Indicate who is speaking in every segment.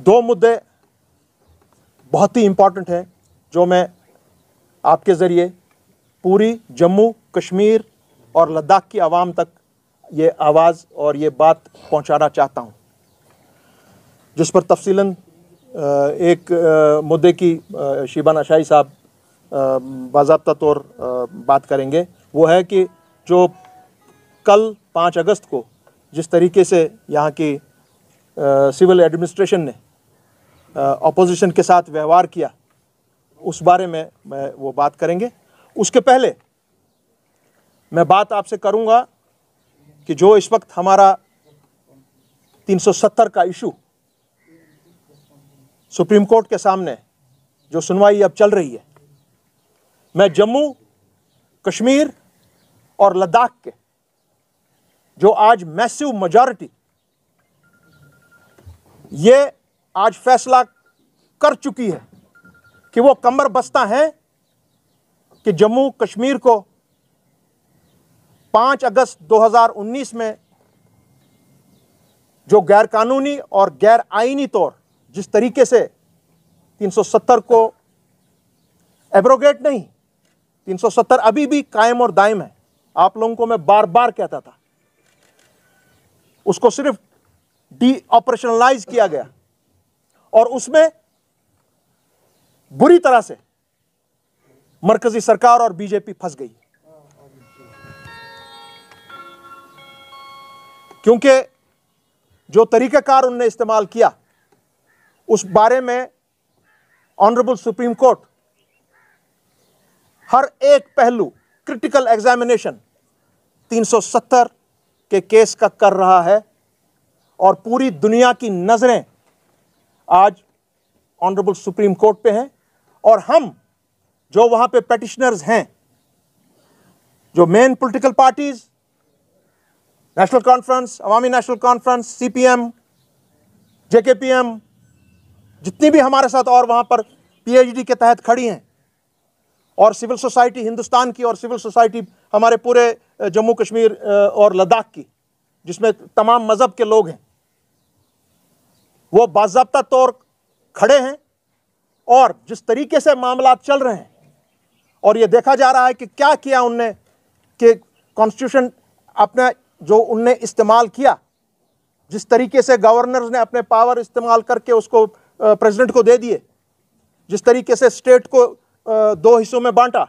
Speaker 1: दो मुद्दे बहुत ही इम्पॉर्टेंट हैं जो मैं आपके ज़रिए पूरी जम्मू कश्मीर और लद्दाख की आवाम तक ये आवाज़ और ये बात पहुंचाना चाहता हूं, जिस पर तफसीलन एक मुद्दे की शिबाना शाही साहब बाज़ाब्ता तौर बात करेंगे। वो है कि जो कल 5 अगस्त को जिस तरीके से यहाँ की सिविल एडमिनिस्ट्रेशन ने अपोजिशन के साथ व्यवहार किया, उस बारे में वो बात करेंगे। उसके पहले मैं बात आपसे करूंगा कि जो इस वक्त हमारा 370 का इशू सुप्रीम कोर्ट के सामने जो सुनवाई अब चल रही है, मैं जम्मू कश्मीर और लद्दाख के जो आज मैसिव मेजॉरिटी ये आज फैसला कर चुकी है कि वो कमर बस्ता है कि जम्मू कश्मीर को 5 अगस्त 2019 में जो गैरकानूनी और गैर आईनी तौर जिस तरीके से 370 को एब्रोगेट नहीं, 370 अभी भी कायम और दायम है। आप लोगों को मैं बार बार कहता था, उसको सिर्फ डी ऑपरेशनलाइज किया गया और उसमें बुरी तरह से मरकजी सरकार और बीजेपी फंस गई, क्योंकि जो तरीकाकार उन्होंने इस्तेमाल किया उस बारे में ऑनरेबल सुप्रीम कोर्ट हर एक पहलू क्रिटिकल एग्जामिनेशन 370 के केस का कर रहा है और पूरी दुनिया की नजरें आज ऑनरेबल सुप्रीम कोर्ट पे हैं। और हम जो वहां पे पेटिशनर्स हैं, जो main political parties, National Conference, Awami National Conference, CPM, JKPM, जितनी भी हमारे साथ और वहां पर पीएचडी के तहत खड़ी हैं, और सिविल सोसाइटी हिंदुस्तान की और सिविल सोसाइटी हमारे पूरे जम्मू कश्मीर और लद्दाख की, जिसमें तमाम मजहब के लोग हैं, वो बाज़ाब्ता तौर खड़े हैं। और जिस तरीके से मामला चल रहे हैं और ये देखा जा रहा है कि क्या किया उनने, कि कॉन्स्टिट्यूशन अपना जो उनने इस्तेमाल किया, जिस तरीके से गवर्नर्स ने अपने पावर इस्तेमाल करके उसको प्रेसिडेंट को दे दिए, जिस तरीके से स्टेट को 2 हिस्सों में बांटा,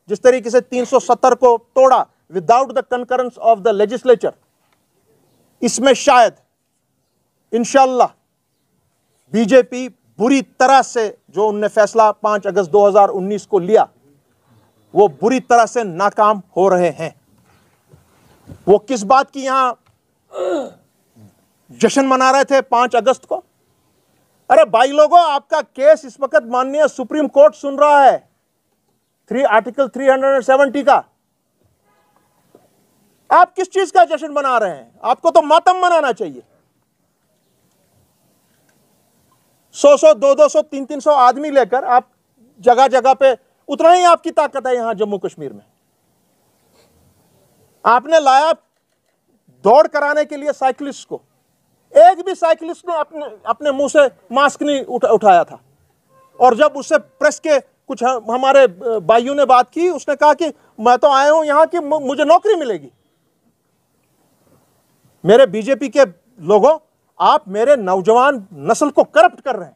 Speaker 1: जिस तरीके से 370 को तोड़ा without the concurrence of the legislature, इसमें शायद इंशाअल्लाह बीजेपी बुरी तरह से जो उनने फैसला 5 अगस्त 2019 को लिया, वो बुरी तरह से नाकाम हो रहे हैं। वो किस बात की यहां जश्न मना रहे थे 5 अगस्त को? अरे भाई लोगों, आपका केस इस वक्त माननीय सुप्रीम कोर्ट सुन रहा है, आर्टिकल 370 का। आप किस चीज का जश्न मना रहे हैं? आपको तो मातम मनाना चाहिए। 100-100, 200-200, 300-300 आदमी लेकर आप जगह जगह पे, उतना ही आपकी ताकत है यहां जम्मू कश्मीर में। आपने लाया दौड़ कराने के लिए साइकिलिस्ट को, एक भी साइकिलिस्ट ने अपने मुंह से मास्क नहीं उठाया था। और जब उससे प्रेस के कुछ हमारे भाइयों ने बात की, उसने कहा कि मैं तो आया हूं यहां कि मुझे नौकरी मिलेगी। मेरे बीजेपी के लोगों, आप मेरे नौजवान नस्ल को करप्ट कर रहे हैं,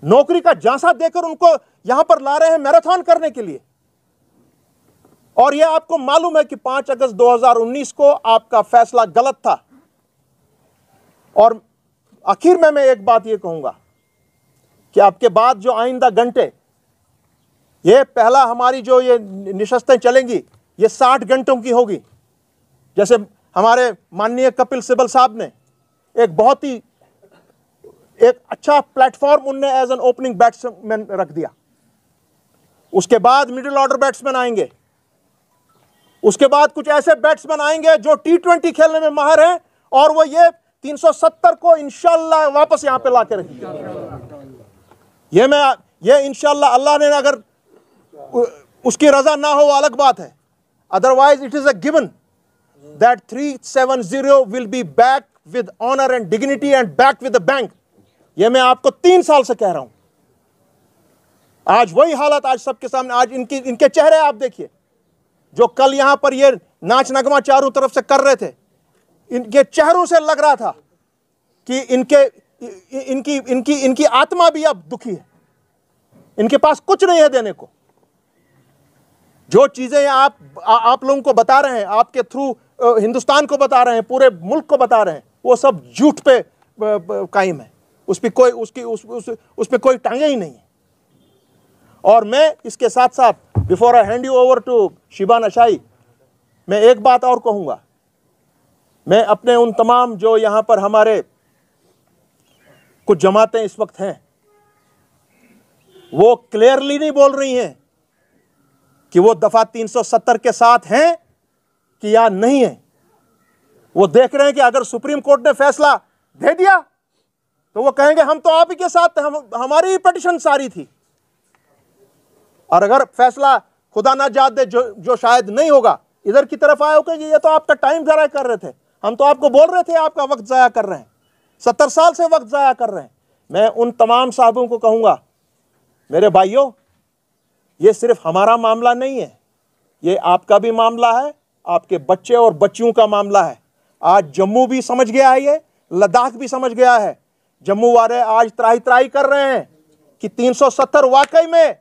Speaker 1: नौकरी का झांसा देकर उनको यहां पर ला रहे हैं मैराथन करने के लिए। और यह आपको मालूम है कि 5 अगस्त 2019 को आपका फैसला गलत था। और आखिर में मैं एक बात यह कहूंगा कि आपके बाद जो आइंदा घंटे, ये पहला हमारी जो ये निशस्तें चलेंगी, ये 60 घंटों की होगी। जैसे हमारे माननीय कपिल सिब्बल साहब ने एक बहुत ही एक अच्छा प्लेटफॉर्म उनने एज एन ओपनिंग बैट्समैन रख दिया। उसके बाद मिडिल ऑर्डर बैट्समैन आएंगे, उसके बाद कुछ ऐसे बैट्समैन आएंगे जो T20 खेलने में माहिर हैं, और वो ये 370 को इंशाल्लाह वापस यहां पे ला के रखेंगे। ये इंशाल्लाह, अल्लाह ने अगर उसकी रजा ना हो अलग बात है, otherwise it is a given that 370 will be back with honor and dignity and back with the bank यह मैं आपको 3 साल से कह रहा हूं। आज वही हालत आज सबके सामने, आज इनके चेहरे आप देखिए, जो कल यहां पर ये नाच नगमा चारों तरफ से कर रहे थे, इनके चेहरों से लग रहा था कि इनकी आत्मा भी अब दुखी है, इनके पास कुछ नहीं है देने को। जो चीजें आप लोगों को बता रहे हैं, आपके थ्रू हिंदुस्तान को बता रहे हैं, पूरे मुल्क को बता रहे हैं, वो सब झूठ पे कायम है, उस पे कोई टांगे ही नहीं है। और मैं इसके साथ साथ, before I hand you over to Shibana Shahi, मैं एक बात और कहूंगा। मैं अपने उन तमाम जो यहां पर हमारे कुछ जमातें इस वक्त हैं, वो क्लियरली नहीं बोल रही हैं कि वो दफा 370 के साथ हैं कि या नहीं है। वो देख रहे हैं कि अगर सुप्रीम कोर्ट ने फैसला दे दिया तो वो कहेंगे हम तो आप ही के साथ थे, हमारी ही पिटीशन सारी थी। और अगर फैसला खुदा ना जात दे जो शायद नहीं होगा, इधर की तरफ आए होगा कि ये तो आपका टाइम ज़ाया कर रहे थे, हम तो आपको बोल रहे थे आपका वक्त ज़ाया कर रहे हैं, 70 साल से वक्त ज़ाया कर रहे हैं। मैं उन तमाम साहबों को कहूँगा, मेरे भाइयों, ये सिर्फ हमारा मामला नहीं है, ये आपका भी मामला है, आपके बच्चे और बच्चियों का मामला है। आज जम्मू भी समझ गया है, ये लद्दाख भी समझ गया है। जम्मू वाले आज त्राही त्राही कर रहे हैं कि 370 वाकई में,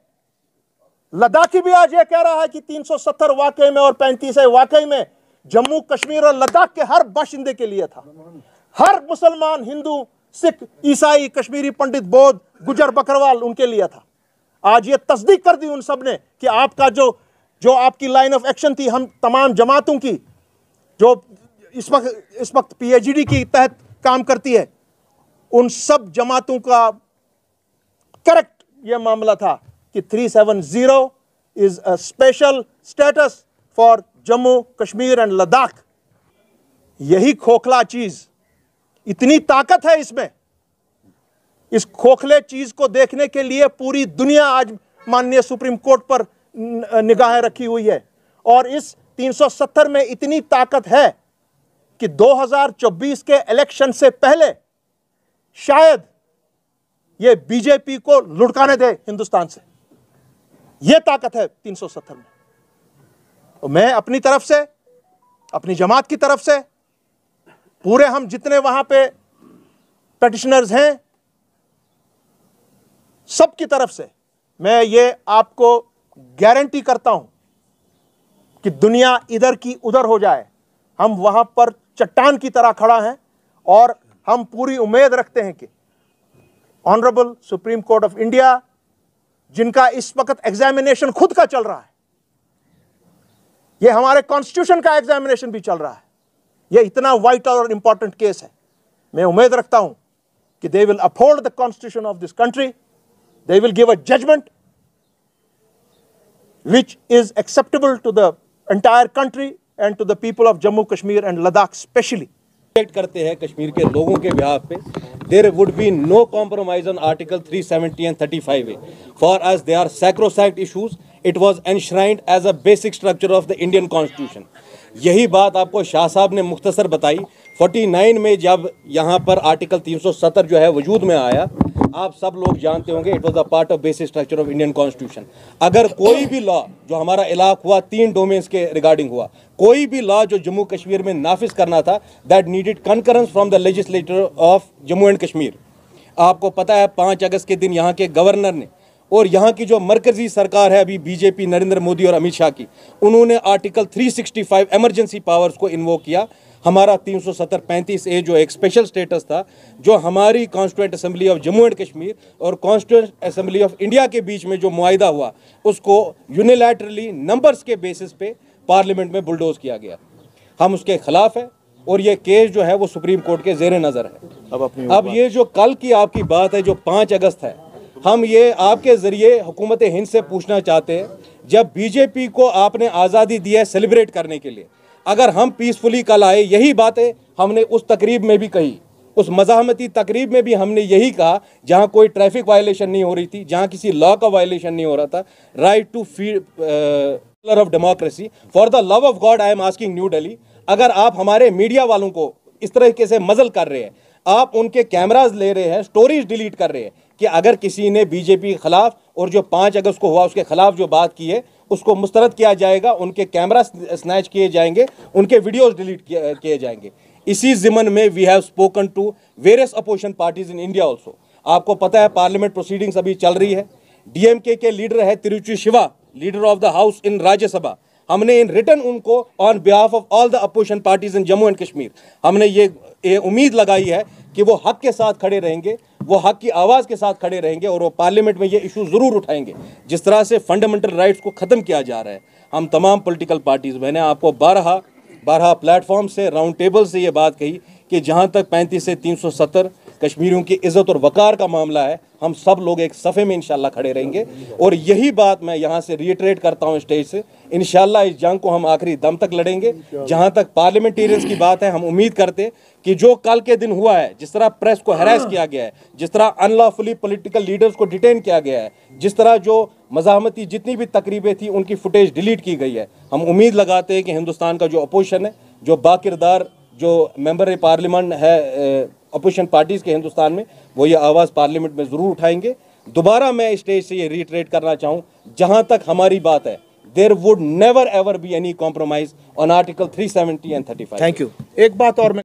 Speaker 1: लद्दाखी भी आज ये कह रहा है कि 370 वाकई में और 35 वाकई में जम्मू कश्मीर और लद्दाख के हर बाशिंदे के लिए था। हर मुसलमान, हिंदू, सिख, ईसाई, कश्मीरी पंडित, बौद्ध, गुजर, बकरवाल उनके लिए था। आज ये तस्दीक कर दी उन सब ने कि आपका जो आपकी लाइन ऑफ एक्शन थी, हम तमाम जमातों की जो इस वक्त PhD की तहत काम करती है, उन सब जमातों का करेक्ट ये मामला था कि 370 is a special status for Jammu Kashmir and Ladakh. यही खोखला चीज, इतनी ताकत है इसमें, इस खोखले चीज को देखने के लिए पूरी दुनिया आज माननीय सुप्रीम कोर्ट पर निगाहें रखी हुई है। और इस 370 में इतनी ताकत है कि 2024 के इलेक्शन से पहले शायद ये बीजेपी को लुढ़काने दे हिंदुस्तान से। यह ताकत है 370 में। तो मैं अपनी तरफ से, अपनी जमात की तरफ से, पूरे हम जितने वहां पे पेटिशनर्स हैं, सबकी तरफ से मैं ये आपको गारंटी करता हूं कि दुनिया इधर की उधर हो जाए, हम वहां पर चट्टान की तरह खड़ा हैं। और हम पूरी उम्मीद रखते हैं कि honourable supreme court of India, जिनका इस वक्त एग्जामिनेशन खुद का चल रहा है, यह हमारे कॉन्स्टिट्यूशन का एग्जामिनेशन भी चल रहा है, यह इतना वाइटल और इंपॉर्टेंट केस है, मैं उम्मीद रखता हूं कि they will uphold the constitution of this country, they will give a judgment which is acceptable to the entire country and to the people of Jammu Kashmir and Ladakh specially.
Speaker 2: करते हैं कश्मीर के लोगों के बिहाफ पे, there would be no compromise on Article 370 and 35A. For us, they are sacrosanct issues. It was enshrined as a basic structure of the Indian Constitution. यही बात आपको शाह साहब ने मुख्तसर बताई। 49 में जब यहाँ पर आर्टिकल 370 जो है वजूद में आया, आप सब लोग जानते होंगे, it was a part of basic structure of Indian constitution. अगर कोई भी लॉ जो हमारा इलाक हुआ 3 डोमेन्स के रिगार्डिंग हुआ, कोई भी लॉ जो जम्मू कश्मीर में नाफिज करना था, that needed concurrence from the legislator of Jammu and Kashmir. आपको पता है 5 अगस्त के दिन यहाँ के गवर्नर ने और यहाँ की जो मरकजी सरकार है अभी बीजेपी, नरेंद्र मोदी और अमित शाह की, उन्होंने आर्टिकल 365 एमरजेंसी पावर्स को इन्वोक किया। हमारा 370-35A जो एक स्पेशल स्टेटस था, जो हमारी constituent assembly of Jammu and Kashmir और कॉन्स्टिट्यूएंट असेंबली ऑफ इंडिया के बीच में जो मुआहिदा हुआ, उसको यूनिलैटरली नंबर्स के बेसिस पे पार्लियामेंट में बुलडोज किया गया। हम उसके खिलाफ है और ये केस जो है वो सुप्रीम कोर्ट के जेर नज़र है। अब ये जो कल की आपकी बात है जो 5 अगस्त है, हम ये आपके ज़रिए हुकूमत हिंद से पूछना चाहते हैं, जब बीजेपी को आपने आज़ादी दी है सेलिब्रेट करने के लिए, अगर हम पीसफुली कल आए, यही बातें हमने उस तकरीब में भी कही, उस मज़ाहमती तकरीब में भी हमने यही कहा, जहाँ कोई ट्रैफिक वायलेशन नहीं हो रही थी, जहाँ किसी लॉ का वायलेशन नहीं हो रहा था, right to pillar of democracy. For the love of God I am asking New Delhi, अगर आप हमारे मीडिया वालों को इस तरीके से मजल कर रहे हैं, आप उनके कैमराज ले रहे हैं, स्टोरीज डिलीट कर रहे हैं कि अगर किसी ने बीजेपी के खिलाफ और जो 5 अगस्त को हुआ उसके खिलाफ जो बात की है उसको मुस्तरद किया जाएगा, उनके कैमरा स्नैच किए जाएंगे, उनके वीडियोस डिलीट किए जाएंगे। इसी ज़िमन में we have spoken to various opposition parties in India also. आपको पता है पार्लियामेंट प्रोसीडिंग्स अभी चल रही है। डीएमके के लीडर है Tiruchi Shiva, leader of the house in Rajya Sabha. हमने इन रिटर्न उनको on behalf of all the opposition parties in Jammu and Kashmir हमने ये उम्मीद लगाई है कि वो हक के साथ खड़े रहेंगे, वो हक की आवाज़ के साथ खड़े रहेंगे और वो पार्लियामेंट में ये इशू ज़रूर उठाएंगे। जिस तरह से फंडामेंटल राइट्स को ख़त्म किया जा रहा है, हम तमाम पॉलिटिकल पार्टीज़, मैंने आपको 12 प्लेटफॉर्म से, राउंड टेबल से ये बात कही कि जहाँ तक 35 से 370 कश्मीरियों की इज़्ज़त और वक़ार का मामला है, हम सब लोग एक सफ़े में इंशाल्लाह खड़े रहेंगे। और यही बात मैं यहाँ से रिएटरेट करता हूँ स्टेज से, इंशाल्लाह इस जंग को हम आखिरी दम तक लड़ेंगे। जहाँ तक पार्लियामेंटेरियंस की बात है, हम उम्मीद करते कि जो कल के दिन हुआ है, जिस तरह प्रेस को हैरेस किया गया है, जिस तरह अनलॉफुली पॉलिटिकल लीडर्स को डिटेन किया गया है, जिस तरह जो मज़ाहमती जितनी भी तकरीबें थी उनकी फुटेज डिलीट की गई है, हम उम्मीद लगाते हैं कि हिंदुस्तान का जो अपोजिशन है, जो बाकिरदार जो मेंबर पार्लियामेंट है अपोजिशन पार्टीज़ के हिंदुस्तान में, वो ये आवाज़ पार्लियामेंट में ज़रूर उठाएंगे। दोबारा मैं स्टेज से ये रिट्रेट करना चाहूँ, जहाँ तक हमारी बात है, there would never ever be any compromise on article 370 and 35।
Speaker 1: Thank you. एक बात और मैं